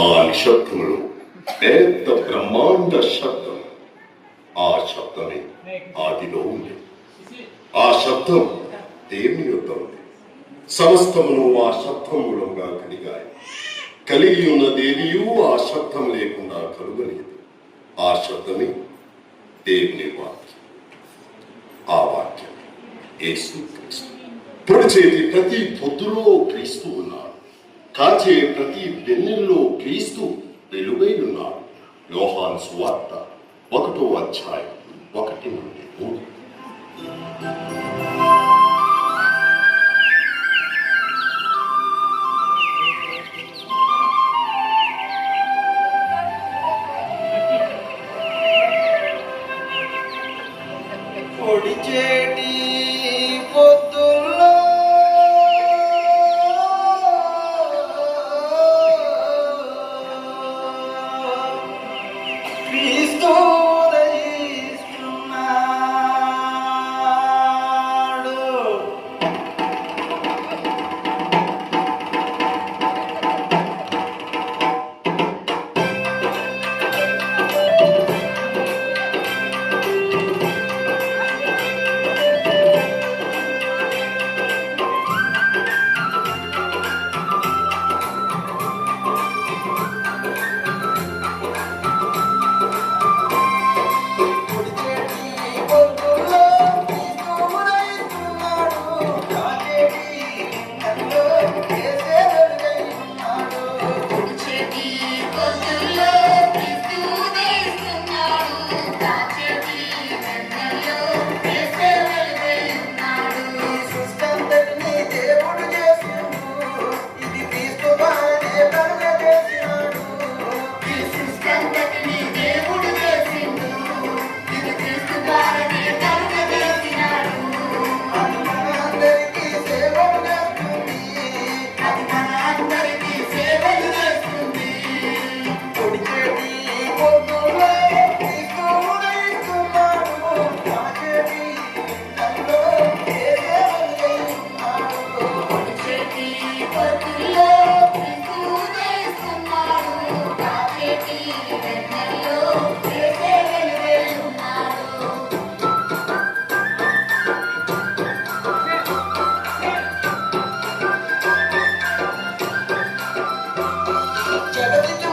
ఆ నిశ్శబ్దములో పెద్ద బ్రహ్మాండ శబ్దం. ఆ శబ్దమే ఆదిలో ఉంది. ఆ శబ్దం దేవుని యొద్ద ఉంది. సమస్తమును ఆ శబ్దం మూలంగా కలిగాయి. కలిగి ఉన్నదేదియూ ఆ శబ్దం లేకుండా కలుగలేదు. ఆ శబ్దమే దేవుని వాక్యం. ఆ వాక్యం యేసుక్రీస్తు. పొడిచేటి ప్రతి పొద్దులో క్రీస్తు ఉన్నాడు. కాచే ప్రతి వెన్నెల్లో క్రీస్తు వెలుగై ఉన్నాడు. యోహాను సువార్త 1వ అధ్యాయం 1 నుండి 3. పొడిచేటి పొద్దుల్లో క్రీస్తు ఉదయిస్తున్నాడు. జగతి